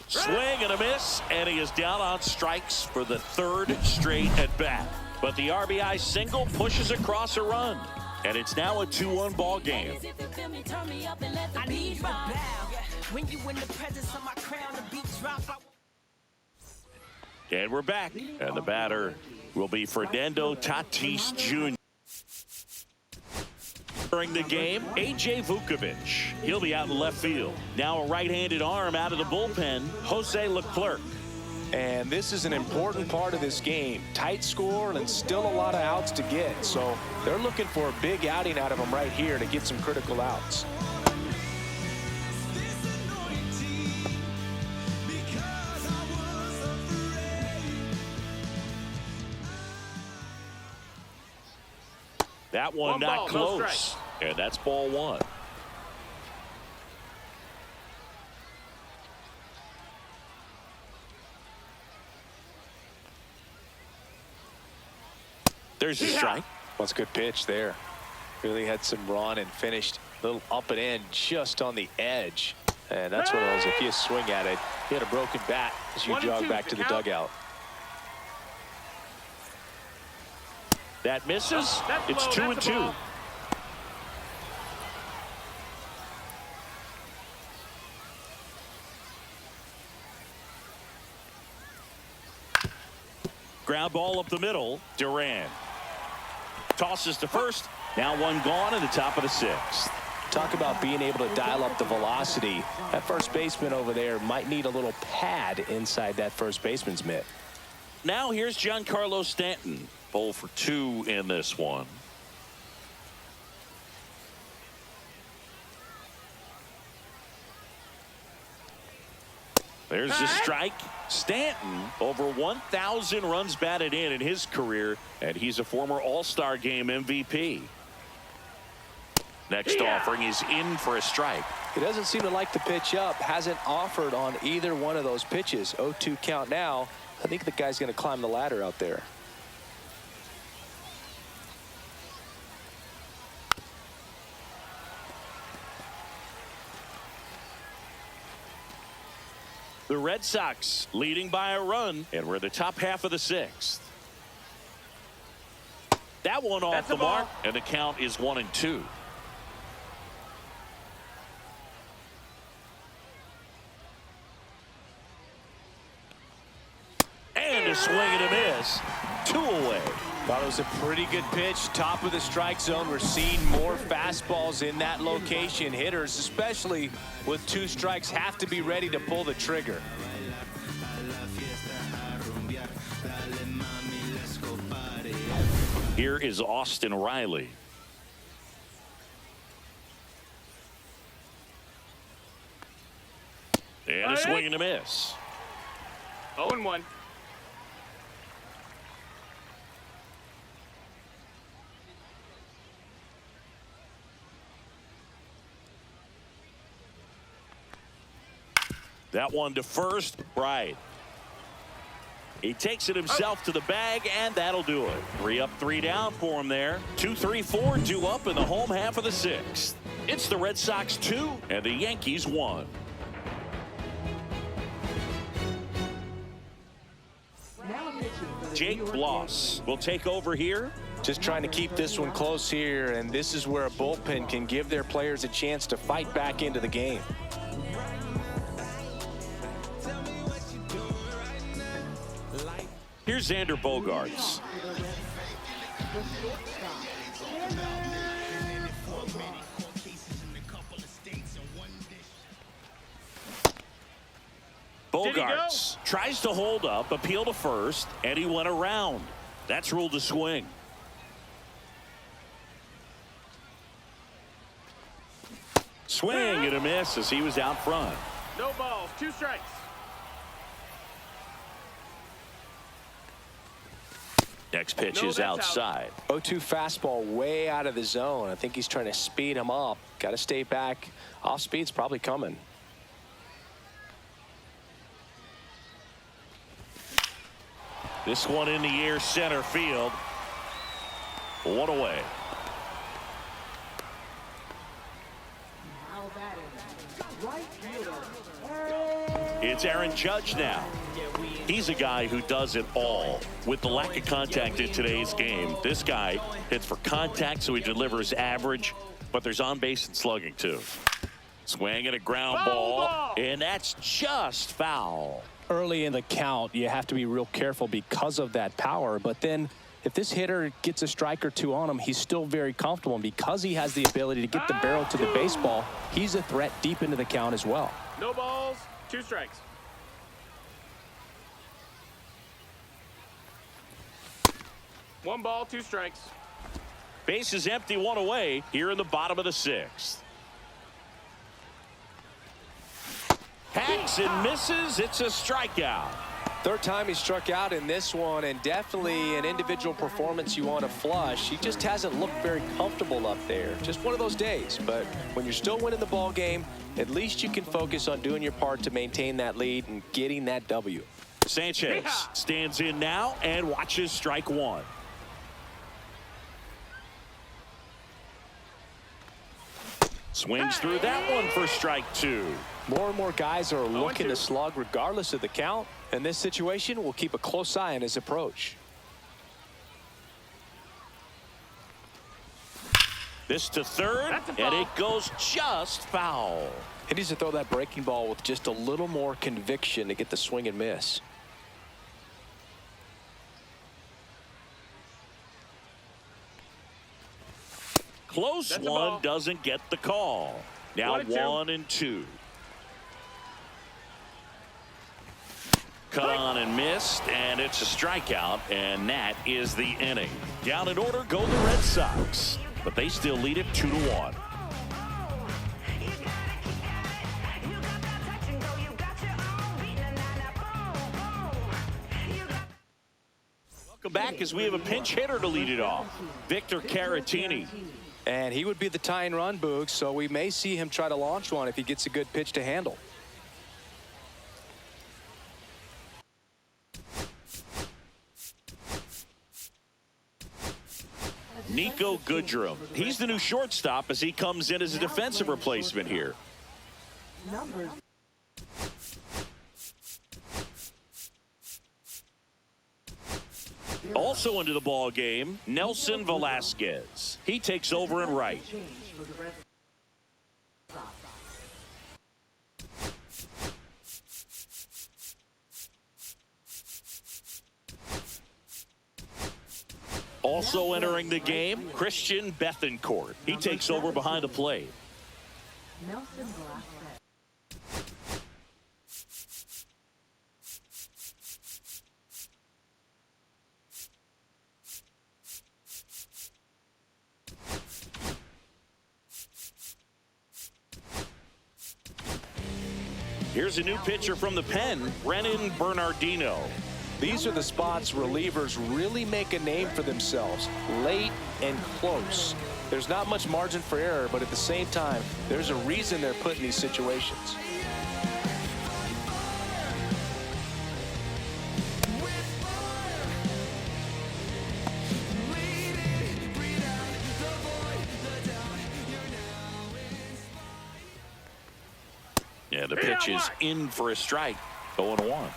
Swing and a miss, and he is down on strikes for the third straight at bat. But the RBI single pushes across a run, and it's now a 2-1 ball game. And we're back, and the batter will be Fernando Tatis Jr. During the game, A.J. Vukovic. He'll be out in left field. Now a right-handed arm out of the bullpen, Jose Leclerc. And this is an important part of this game. Tight score and still a lot of outs to get. So they're looking for a big outing out of him right here to get some critical outs. That one not close. And that's ball one. There's a strike. That's a good pitch there. Really had some run and finished a little up and in just on the edge. And that's one of those, if you swing at it, you had a broken bat as you jog back to the dugout. That misses. It's 2-2. Ground ball up the middle. Duran tosses to first. Now one gone in the top of the sixth. Talk about being able to dial up the velocity. That first baseman over there might need a little pad inside that first baseman's mitt. Now here's Giancarlo Stanton. 0 for 2 in this one. There's the strike. Stanton over 1,000 runs batted in his career, and he's a former All-Star Game MVP. Next offering is in for a strike. He doesn't seem to like the pitch up. Hasn't offered on either one of those pitches. 0-2 count now. I think the guy's going to climb the ladder out there. The Red Sox leading by a run, and we're in the top half of the sixth. That one off the mark, and the count is 1-2. And a swing and a miss. 2 away. Thought it was a pretty good pitch. Top of the strike zone. We're seeing more fastballs in that location. Hitters, especially with 2 strikes, have to be ready to pull the trigger. Here is Austin Riley. And a swing and a miss. 0-1. That one to first, right. He takes it himself to the bag, and that'll do it. 3 up, 3 down for him there. 2, 3, 4, 2 up in the home half of the sixth. It's the Red Sox 2 and the Yankees 1. Jake Bloss will take over here. Just trying to keep this one close here, and this is where a bullpen can give their players a chance to fight back into the game. Here's Xander Bogaerts. Bogaerts tries to hold up, appeal to first, and he went around. That's ruled a swing. Swing and a miss as he was out front. No balls, 2 strikes. Next pitch is outside. 0-2 fastball way out of the zone. I think he's trying to speed him up. Got to stay back. Off speed's probably coming. This one in the air center field. 1 away. Now batting, right fielder. It's Aaron Judge now. He's a guy who does it all. With the lack of contact in today's game, this guy hits for contact, so he delivers average, but there's on base and slugging too. Swing and a ground ball, and that's just foul. Early in the count, you have to be real careful because of that power, but then if this hitter gets a strike or two on him, he's still very comfortable, and because he has the ability to get the barrel to the baseball, he's a threat deep into the count as well. No balls, 2 strikes. One ball, 2 strikes. Base is empty, 1 away here in the bottom of the 6th. Hacks and misses. It's a strikeout. Third time he struck out in this one, and definitely an individual performance you want to flush. He just hasn't looked very comfortable up there. Just one of those days. But when you're still winning the ball game, at least you can focus on doing your part to maintain that lead and getting that W. Sanchez stands in now and watches strike 1. Swings through that one for strike 2. More and more guys are looking to slug regardless of the count. In this situation, we'll keep a close eye on his approach. This to third, and it goes just foul. He needs to throw that breaking ball with just a little more conviction to get the swing and miss. Close one, doesn't get the call. Now 1 and 2. Cut on and missed, and it's a strikeout, and that is the inning. Down in order go the Red Sox, but they still lead it 2-1. Welcome back as we have a pinch hitter to lead it off. Victor Caratini. And he would be the tying run, Boog, so we may see him try to launch one if he gets a good pitch to handle. Nico Goodrum. He's the new shortstop as he comes in as a defensive replacement here. Numbers. Also into the ball game, Nelson Velasquez. He takes over in right. Also entering the game, Christian Bethancourt. He takes over behind the plate. Nelson Velasquez. Here's a new pitcher from the pen, Brennan Bernardino. These are the spots relievers really make a name for themselves, late and close. There's not much margin for error, but at the same time, there's a reason they're put in these situations. Yeah, the pitch is in for a strike. 0-1.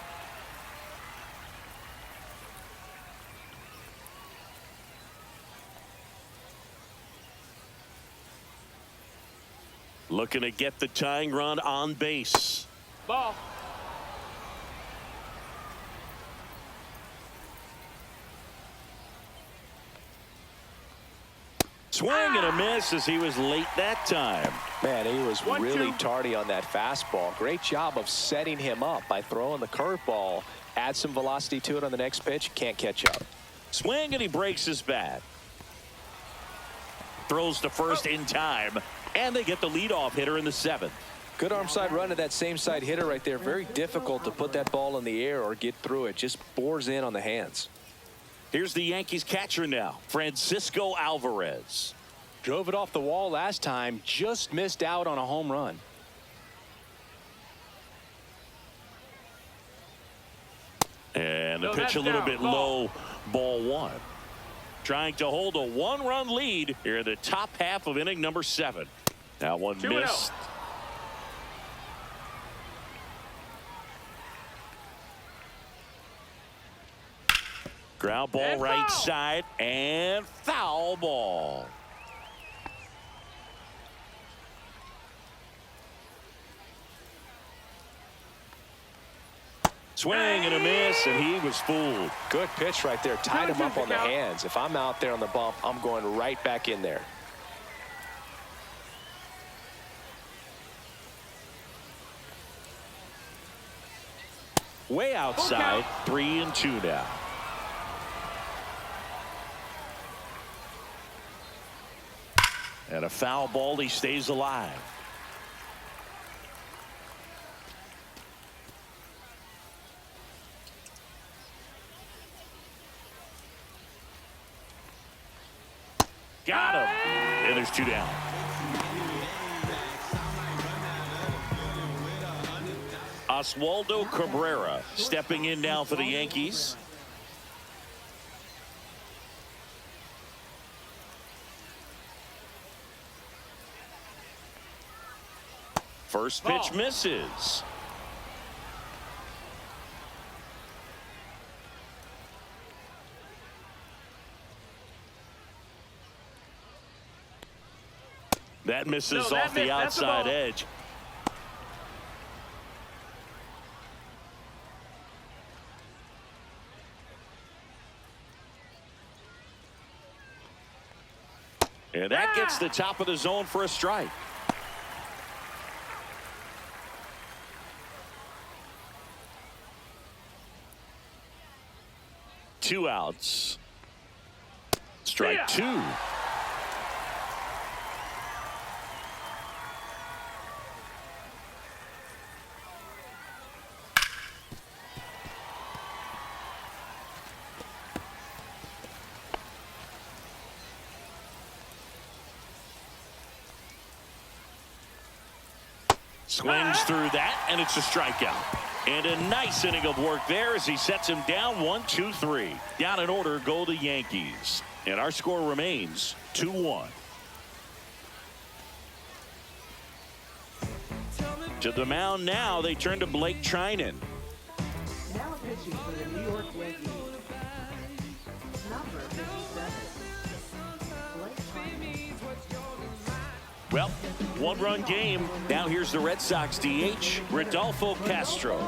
Looking to get the tying run on base. Ball. Swing and a miss as he was late that time. Man, he was really tardy on that fastball. Great job of setting him up by throwing the curveball. Add some velocity to it on the next pitch. Can't catch up. Swing and he breaks his bat. Throws to first in time. And they get the leadoff hitter in the 7th. Good arm side run to that same side hitter right there. Very difficult to put that ball in the air or get through it. Just bores in on the hands. Here's the Yankees catcher now, Francisco Alvarez. Drove it off the wall last time. Just missed out on a home run. And the pitch a little bit low, ball 1. trying to hold a one-run lead here in the top half of inning number 7. That one 2-0. missed. Ground ball And right foul. side and foul ball. Swing and a miss, and he was fooled. Good pitch right there. Tied him up on the Count. hands. If I'm out there on the bump, I'm going right back in there. Way outside, 3-2 now. And a foul ball, he stays alive. Got him. And there's 2 down. Oswaldo Cabrera stepping in now for the Yankees. First pitch misses. That misses off the outside edge. And that gets the top of the zone for a strike. Two outs. Strike 2. Swings through that, and it's a strikeout. And a nice inning of work there as he sets him down 1-2-3. Down in order go the Yankees. And our score remains 2-1. To the mound now, they turn to Blake Trinan. Now pitching for the New York Yankees. Number 57. Blake Trinan. Well, one-run game. Now here's the Red Sox DH, Rodolfo Castro.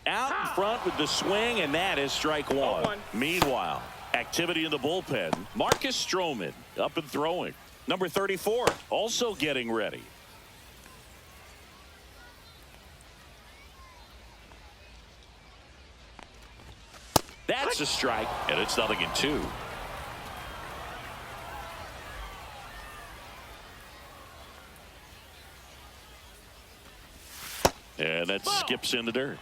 Out in front with the swing, and that is strike 1. Meanwhile, activity in the bullpen. Marcus Stroman up and throwing. Number 34 also getting ready. That's a strike, and it's 0-2. And that skips in the dirt.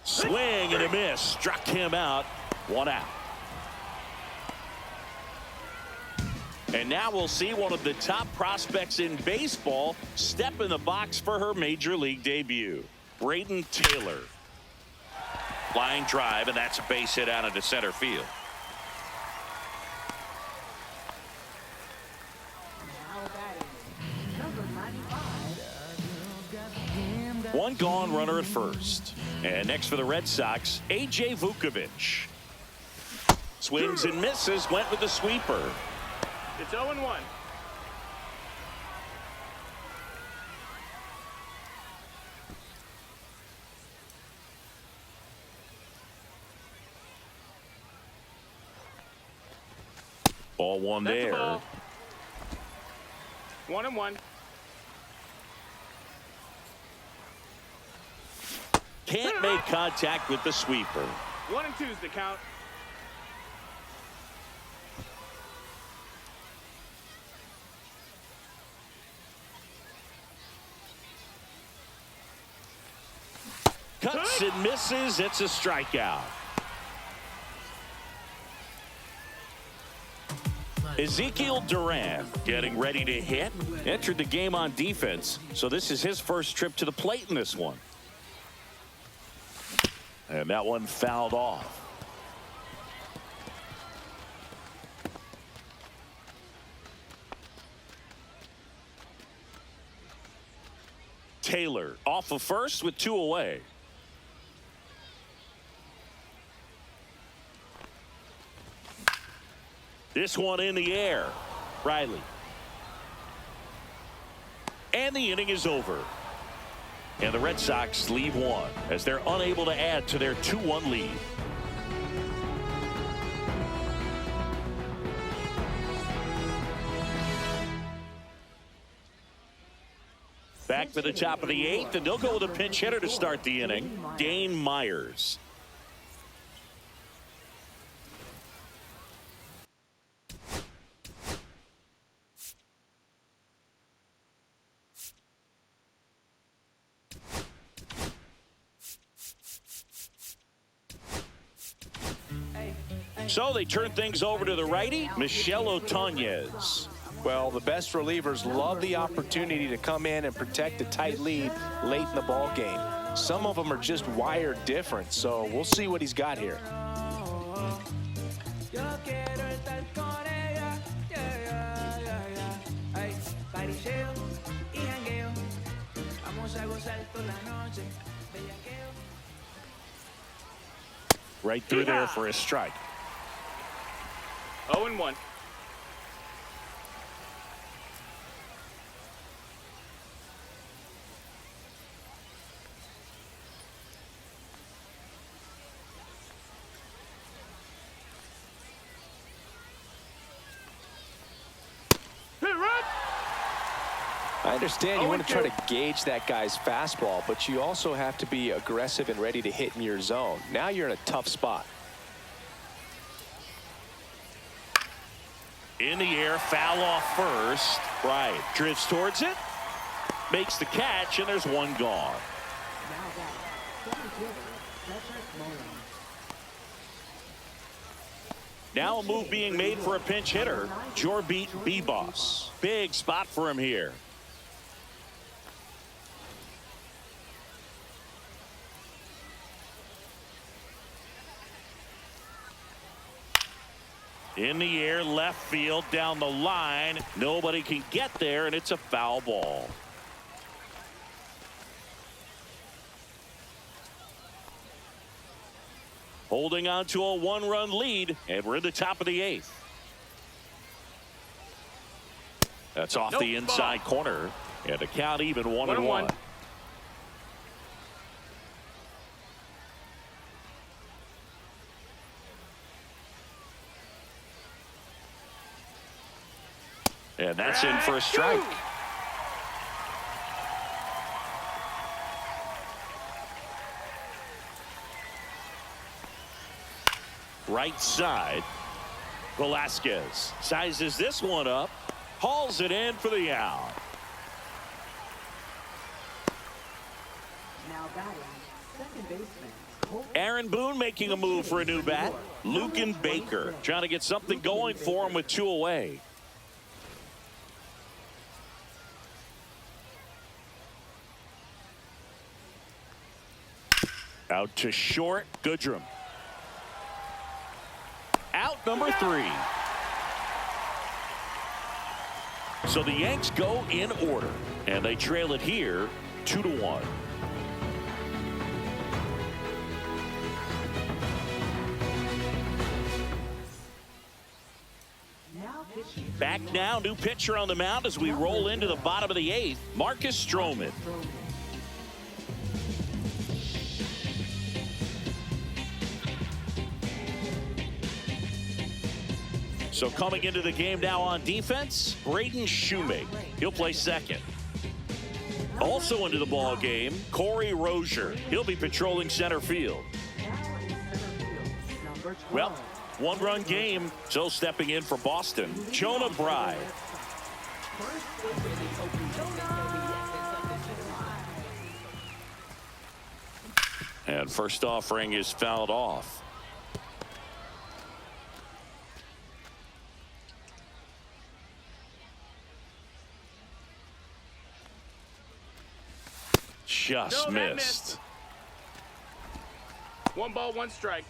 Swing and a miss. Struck him out. 1 out. And now we'll see one of the top prospects in baseball step in the box for her major league debut. Braden Taylor. Line drive, and that's a base hit out into center field. Now batting. Number 95. One gone, runner at first. And next for the Red Sox, A.J. Vukovich. Swings and misses, went with the sweeper. It's 0-1. Ball 1 there. Ball. 1-1. Can't make contact with the sweeper. 1-2's the count. Cuts and misses. It's a strikeout. Ezekiel Duran getting ready to hit. Entered the game on defense, so this is his first trip to the plate in this one. And that one fouled off. Taylor off of first with 2 away. This one in the air. Riley. And the inning is over. And the Red Sox leave one as they're unable to add to their 2-1 lead. Back for the top of the 8th, and they'll go with a pinch hitter to start the inning. Dane Myers. So they turn things over to the righty, Michel Otañez. Well, the best relievers love the opportunity to come in and protect a tight lead late in the ball game. Some of them are just wired different, so we'll see what he's got here. Right through there for a strike. 0-1. I understand you want to try to gauge that guy's fastball, but you also have to be aggressive and ready to hit in your zone. Now you're in a tough spot. In the air, foul off first. Right, drifts towards it, makes the catch, and there's one gone. Now a move being made for a pinch hitter, Jorbit Bibas. Big spot for him here. In the air, left field, down the line. Nobody can get there, and it's a foul ball. Holding on to a 1-run lead, and we're in the top of the 8th. That's off the inside corner, and the count even 1-1. And that's in for a strike. Right side. Velasquez sizes this one up, hauls it in for the out. Now batting, second baseman. Aaron Boone making a move for a new bat. Lucan Baker trying to get something going for him with 2 away. Out to short, Goodrum. Out number 3. So the Yanks go in order, and they trail it here 2-1. Back now, new pitcher on the mound as we roll into the bottom of the 8th, Marcus Stroman. So coming into the game now on defense, Braden Shoemake. He'll play second. Also into the ball game, Corey Rozier. He'll be patrolling center field. Well, 1-run game, so stepping in for Boston, Jonah Bride. And first offering is fouled off. just No, that missed. 1 ball, 1 strike.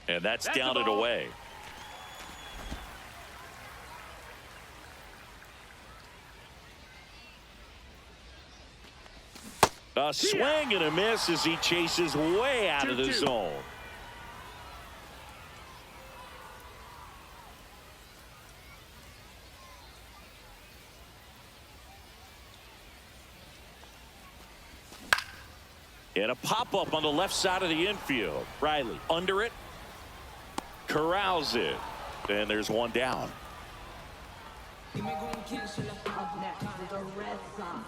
And that's a down and ball. away. A swing and a miss as he chases way out of the 2-2. zone. And a pop-up on the left side of the infield. Riley under it. Corrals it. And there's one down. Up next is the Red Sox.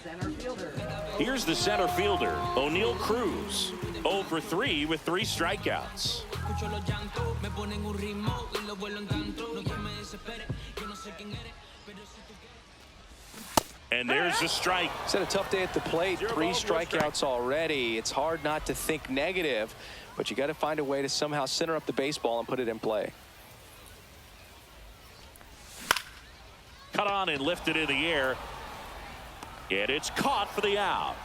Center fielder. Here's the center fielder, O'Neal Cruz. 0 for 3 with 3 strikeouts. And there's the strike. It's had a tough day at the plate. 3 strikeouts already. It's hard not to think negative, but you got to find a way to somehow center up the baseball and put it in play. Cut on and lifted in the air. And it's caught for the out.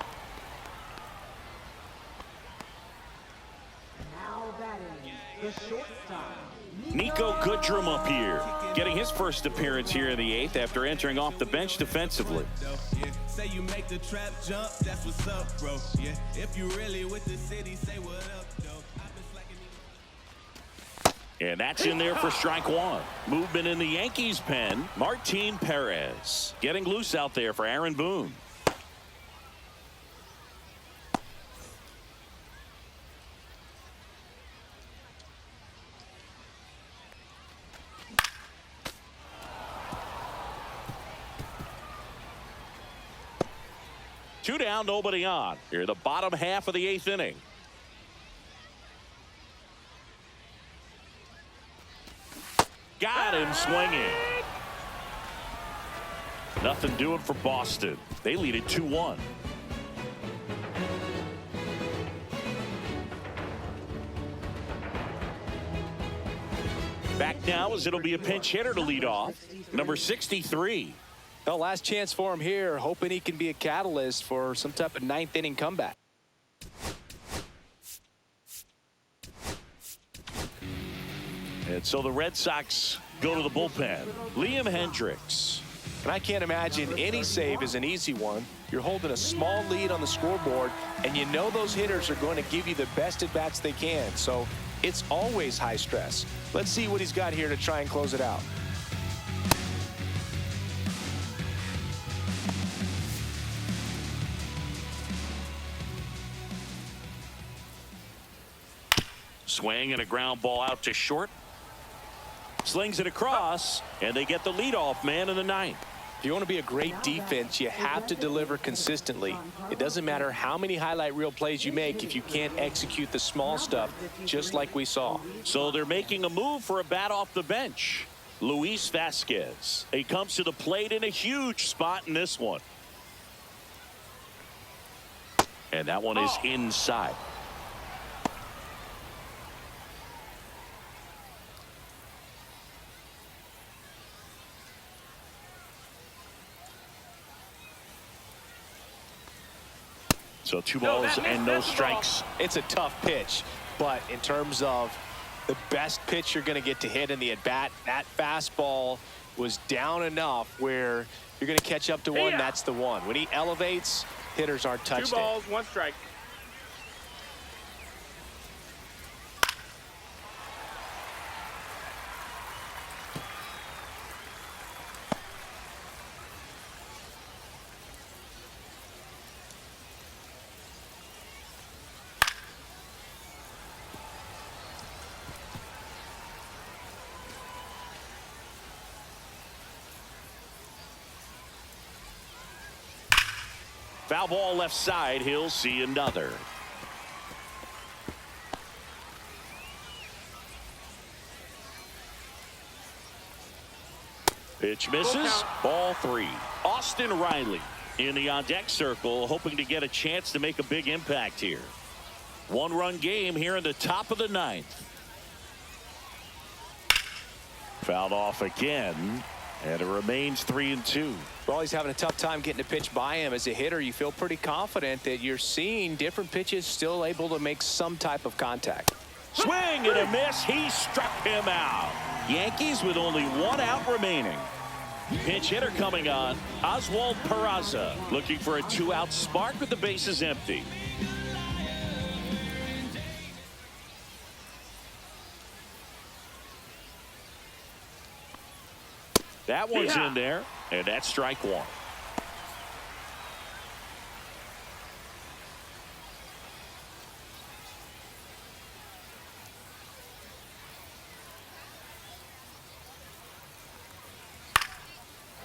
Now batting, the shortstop. Nico Goodrum up here, getting his first appearance here in the 8th after entering off the bench defensively. Say you make the trap jump, that's what's up, bro. Yeah, if you really with the city, say what up, though. I've been slacking. And that's in there for strike 1. Movement in the Yankees pen. Martin Perez getting loose out there for Aaron Boone. Two down, nobody on. Here, the bottom half of the 8th inning. Got him swinging. Nothing doing for Boston. They lead it 2-1. Back now as it'll be a pinch hitter to lead off. Number 63. Well, last chance for him here, hoping he can be a catalyst for some type of 9th inning comeback. And so the Red Sox go to the bullpen. Liam Hendricks. And I can't imagine any save is an easy one. You're holding a small lead on the scoreboard, and you know those hitters are going to give you the best at-bats they can. So it's always high stress. Let's see what he's got here to try and close it out. Swing and a ground ball out to short. Slings it across, and they get the leadoff man in the 9th. If you want to be a great defense, you have to deliver consistently. It doesn't matter how many highlight reel plays you make if you can't execute the small stuff, just like we saw. So they're making a move for a bat off the bench. Luis Vasquez. He comes to the plate in a huge spot in this one. And that one is inside. So 2 balls and no strikes. It's a tough pitch, but in terms of the best pitch you're going to get to hit in the at-bat, that fastball was down enough where you're going to catch up to one. That's the one. When he elevates, hitters aren't touched. 2 balls, 1 strike. Foul ball left side. He'll see another. Pitch misses. Ball 3. Austin Riley in the on-deck circle, hoping to get a chance to make a big impact here. 1-run game here in the top of the 9th. Fouled off again, and it remains 3-2. Well, he's having a tough time getting a pitch by him. As a hitter, you feel pretty confident that you're seeing different pitches still able to make some type of contact. Swing and a miss. He struck him out. Yankees with only 1 out remaining. Pinch hitter coming on, Oswald Peraza, looking for a 2-out spark with the bases empty. That one's in there, and that's strike 1.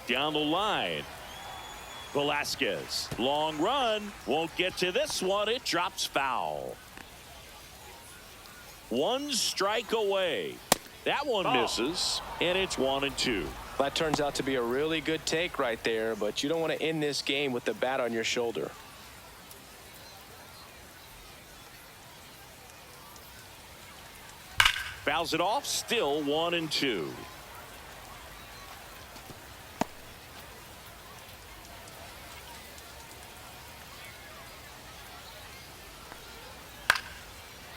Down the line, Velasquez, long run, won't get to this one. It drops foul. 1 strike away. That one misses, and it's 1-2. That turns out to be a really good take right there, but you don't want to end this game with the bat on your shoulder. Fouls it off, still 1-2.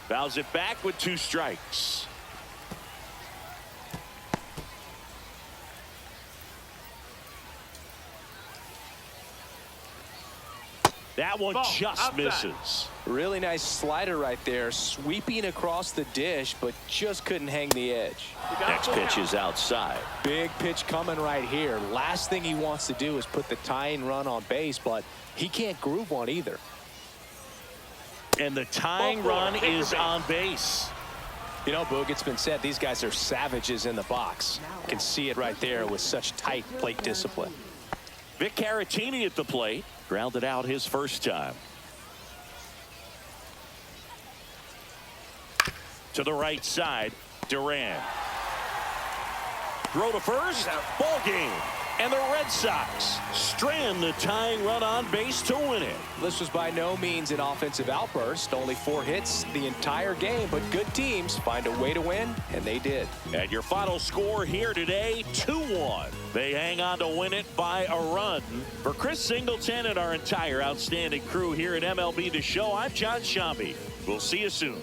Fouls it back with 2 strikes. That one just misses. Really nice slider right there, sweeping across the dish, but just couldn't hang the edge. Next pitch is outside. Big pitch coming right here. Last thing he wants to do is put the tying run on base, but he can't groove one either. And the tying run is on base. You know, Boog, it's been said these guys are savages in the box. You can see it right there with such tight plate discipline. Vic Caratini at the plate. Grounded out his first time. To the right side, Duran. Throw to first, ball game. And the Red Sox strand the tying run on base to win it. This was by no means an offensive outburst. Only 4 hits the entire game, but good teams find a way to win, and they did. And your final score here today, 2-1. They hang on to win it by a run. For Chris Singleton and our entire outstanding crew here at MLB The Show, I'm John Shambi. We'll see you soon.